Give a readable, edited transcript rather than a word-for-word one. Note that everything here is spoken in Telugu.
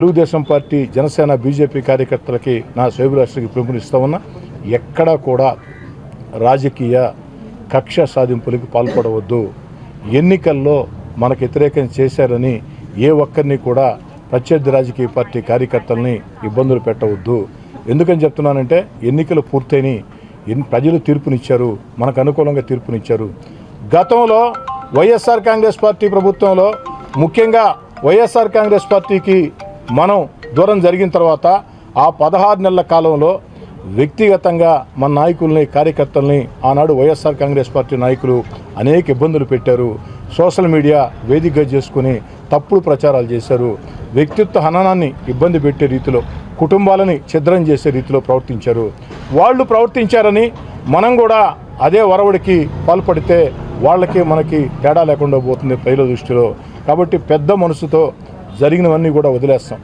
తెలుగుదేశం పార్టీ జనసేన బీజేపీ కార్యకర్తలకి నా శోభిలాషకి పిలుపునిస్తా ఉన్నా. ఎక్కడా కూడా రాజకీయ కక్ష సాధింపులకు పాల్పడవద్దు. ఎన్నికల్లో మనకు వ్యతిరేకం చేశారని ఏ ఒక్కరిని కూడా ప్రత్యర్థి రాజకీయ పార్టీ కార్యకర్తల్ని ఇబ్బందులు పెట్టవద్దు. ఎందుకని చెప్తున్నానంటే ఎన్నికలు పూర్తయినాయి, ప్రజలు తీర్పునిచ్చారు, మనకు అనుకూలంగా తీర్పునిచ్చారు. గతంలో వైఎస్ఆర్ కాంగ్రెస్ పార్టీ ప్రభుత్వంలో ముఖ్యంగా వైఎస్ఆర్ కాంగ్రెస్ పార్టీకి మనం దూరం జరిగిన తర్వాత ఆ 16 నెలల కాలంలో వ్యక్తిగతంగా మన నాయకుల్ని కార్యకర్తల్ని ఆనాడు వైఎస్ఆర్ కాంగ్రెస్ పార్టీ నాయకులు అనేక ఇబ్బందులు పెట్టారు. సోషల్ మీడియా వేదికగా చేసుకుని తప్పుడు ప్రచారాలు చేశారు. వ్యక్తిత్వ హననాన్ని ఇబ్బంది పెట్టే రీతిలో, కుటుంబాలని ఛిద్రం చేసే రీతిలో ప్రవర్తించారు. వాళ్ళు ప్రవర్తించారని మనం కూడా అదే వరవడికి పాల్పడితే వాళ్ళకి మనకి తేడా లేకుండా పోతుంది ప్రజల దృష్టిలో. కాబట్టి పెద్ద మనసుతో జరిగినవన్నీ కూడా వదిలేస్తాం.